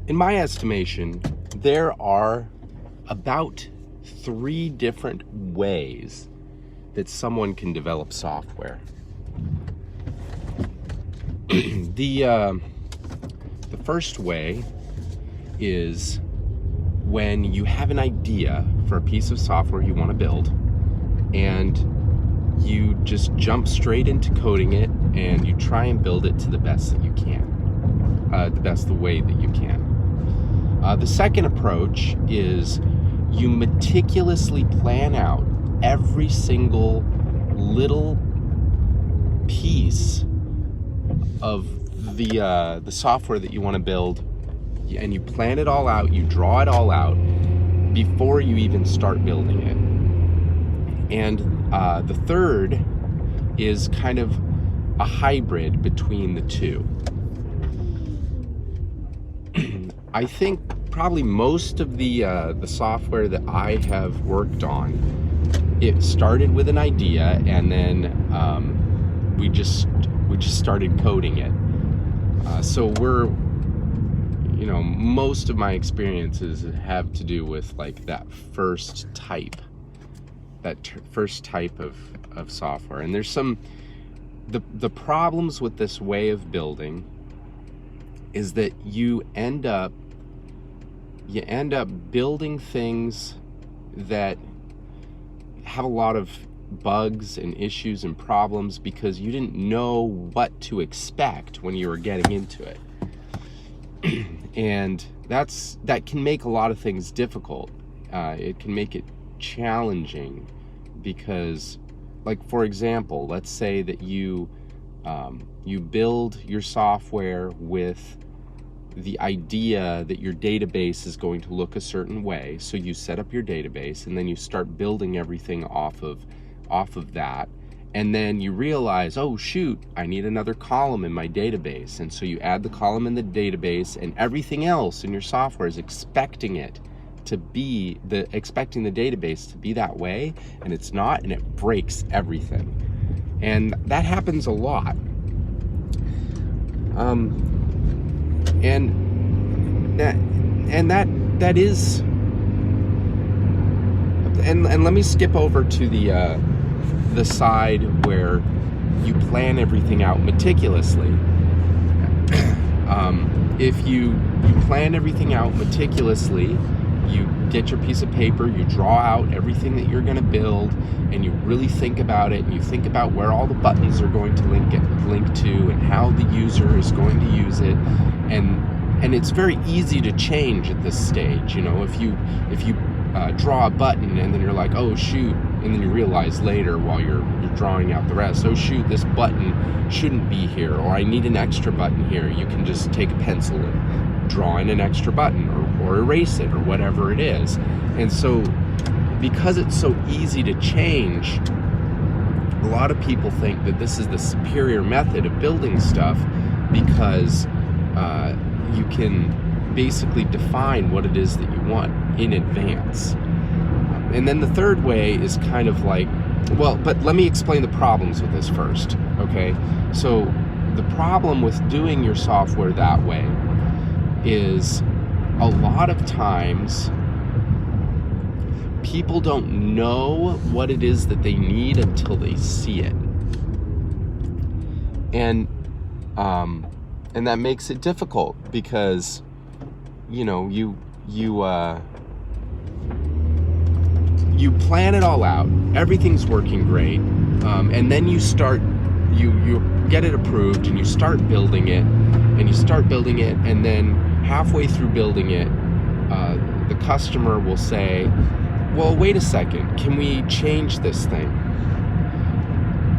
In my estimation, there are about 3 different ways that someone can develop software. The first way is when you have an idea for a piece of software you want to build, and you just jump straight into coding it, and you try and build it to the best that you can, the way that you can. The second approach is you meticulously plan out every single little piece of the software that you want to build, and you plan it all out, you draw it all out before you even start building it. And the third is kind of a hybrid between the two. I think probably most of the software that I have worked on, it started with an idea, and then we just started coding it. So most of my experiences have to do with like that first type of software. And there's the problems with this way of building is that you end up building things that have a lot of bugs and issues and problems because you didn't know what to expect when you were getting into it. And that can make a lot of things difficult. It can make it challenging because, like, for example, let's say that you build your software with the idea that your database is going to look a certain way. So you set up your database, and then you start building everything off of that. And then you realize, oh shoot, I need another column in my database. And so you add the column in the database, and everything else in your software is expecting the database to be that way, and it's not, and it breaks everything. And that happens a lot. And let me skip over to the side where you plan everything out meticulously. If you plan everything out meticulously, you get your piece of paper, you draw out everything that you're going to build, and you really think about it, and you think about where all the buttons are going to link to, and how the user is going to use it, and it's very easy to change at this stage. If you draw a button and then you're like, oh shoot, and then you realize later while you're drawing out the rest, oh shoot, this button shouldn't be here, or I need an extra button here. You can just take a pencil and draw in an extra button, or erase it, or whatever it is. And so because it's so easy to change, a lot of people think that this is the superior method of building stuff because you can basically define what it is that you want in advance. And then the third way is kind of like, but let me explain the problems with this first, okay? So the problem with doing your software that way is a lot of times people don't know what it is that they need until they see it. And that makes it difficult because you plan it all out, everything's working great, and then you get it approved, and you start building it, and then halfway through building it, the customer will say, well, wait a second, can we change this thing?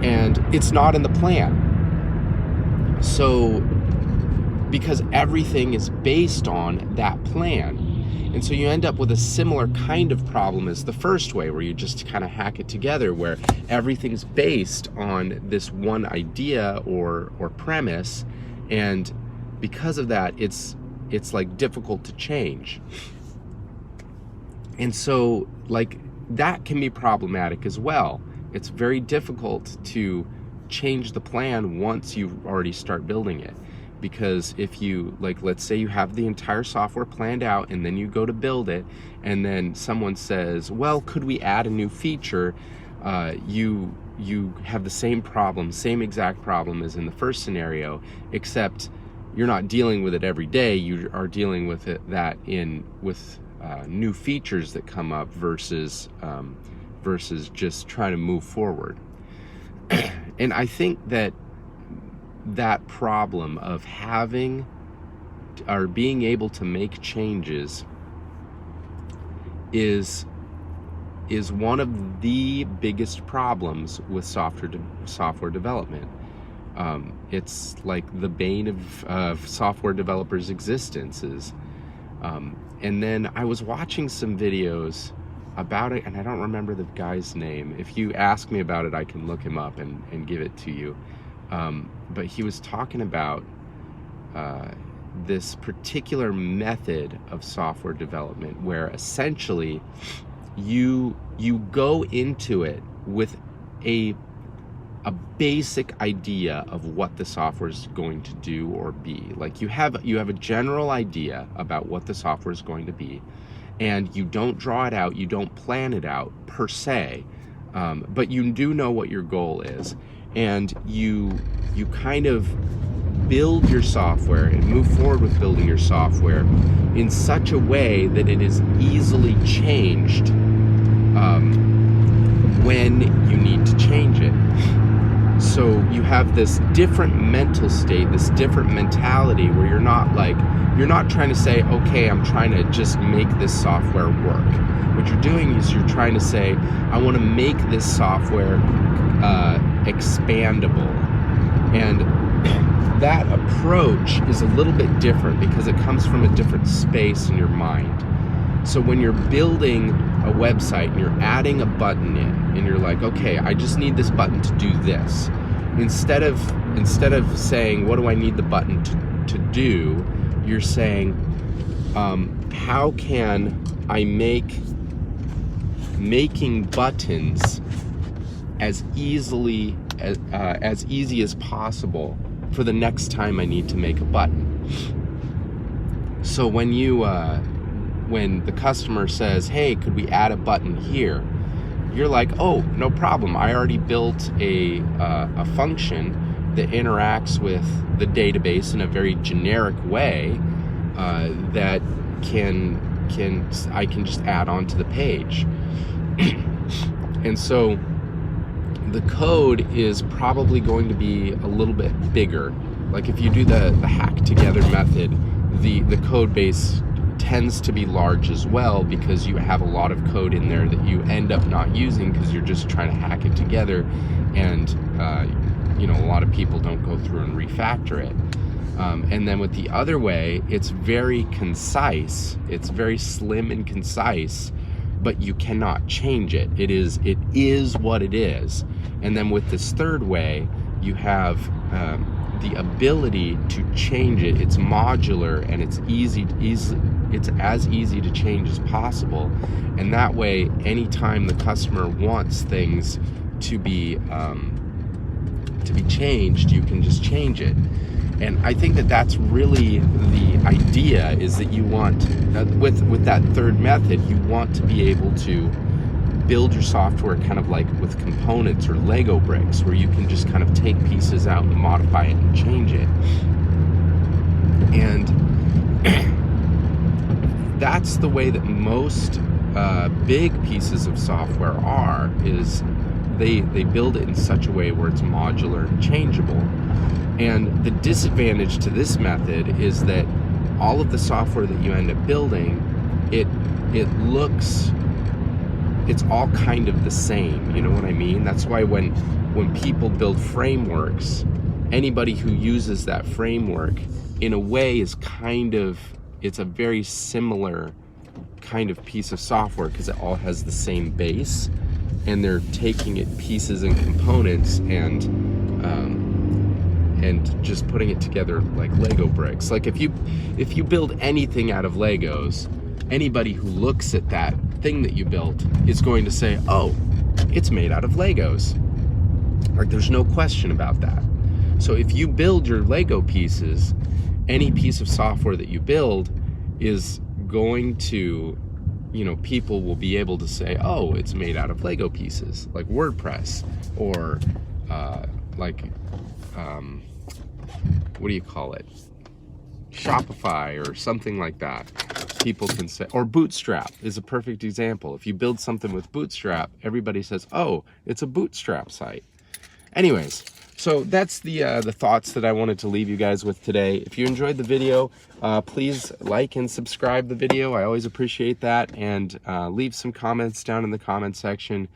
And it's not in the plan. So, because everything is based on that plan. And so you end up with a similar kind of problem as the first way, where you just kind of hack it together, where everything's based on this one idea or premise, and because of that, it's like difficult to change. And so like that can be problematic as well. It's very difficult to change the plan once you already start building it, Because if you, like, let's say you have the entire software planned out and then you go to build it, and then someone says, well, could we add a new feature? You have the same problem, same exact problem as in the first scenario, except you're not dealing with it every day. You are dealing with it with new features that come up versus just trying to move forward. And I think that problem of having or being able to make changes is one of the biggest problems with software development. It's like the bane of software developers' existences. And then I was watching some videos about it, and I don't remember the guy's name. If you ask me about it, I can look him up and give it to you. But he was talking about this particular method of software development where essentially you go into it with a basic idea of what the software is going to do or be. Like you have a general idea about what the software is going to be, and you don't draw it out, you don't plan it out per se, but you do know what your goal is, and you kind of build your software and move forward with building your software in such a way that it is easily changed when you need to change it. So you have this different mental state, this different mentality where you're not trying to say, okay, I'm trying to just make this software work. What you're doing is you're trying to say, I want to make this software expandable. And that approach is a little bit different because it comes from a different space in your mind. So when you're building a website and you're adding a button in, and you're like, okay, I just need this button to do this. Instead of saying, what do I need the button to do, you're saying, how can I make making buttons as easy as possible for the next time I need to make a button. So when the customer says, hey, could we add a button here? You're like, oh, no problem. I already built a function that interacts with the database in a very generic way that I can just add onto the page. And so the code is probably going to be a little bit bigger. Like if you do the hack together method, the code base tends to be large as well because you have a lot of code in there that you end up not using because you're just trying to hack it together, and a lot of people don't go through and refactor it. And then with the other way, it's very concise. It's very slim and concise, but you cannot change it. It is what it is. And then with this third way, you have the ability to change it. It's modular and it's it's as easy to change as possible. And that way, anytime the customer wants things to be changed, you can just change it. And I think that's really the idea, is that you want, with that third method, you want to be able to build your software kind of like with components or Lego bricks, where you can just kind of take pieces out and modify it and change it. And that's the way that most big pieces of software are, is they build it in such a way where it's modular and changeable. And the disadvantage to this method is that all of the software that you end up building, it's all kind of the same, you know what I mean? That's why when people build frameworks, anybody who uses that framework in a way it's a very similar kind of piece of software because it all has the same base, and they're taking it pieces and components and just putting it together like Lego bricks. Like if you build anything out of Legos, anybody who looks at that thing that you built is going to say, oh, it's made out of Legos. Like there's no question about that. So if you build your Lego pieces, any piece of software that you build is going to, people will be able to say, oh, it's made out of Lego pieces, like WordPress, or what do you call it? Shopify or something like that. People can say, or Bootstrap is a perfect example. If you build something with Bootstrap, everybody says, oh, it's a Bootstrap site. Anyways, so that's the thoughts that I wanted to leave you guys with today. If you enjoyed the video, please like and subscribe the video. I always appreciate that. And leave some comments down in the comment section.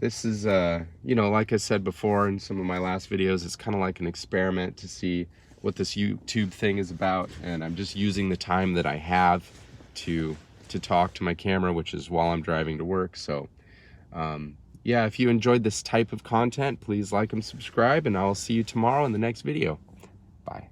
This is, like I said before in some of my last videos, it's kind of like an experiment to see what this YouTube thing is about. And I'm just using the time that I have to talk to my camera, which is while I'm driving to work. So, yeah, if you enjoyed this type of content, please like and subscribe, and I'll see you tomorrow in the next video. Bye.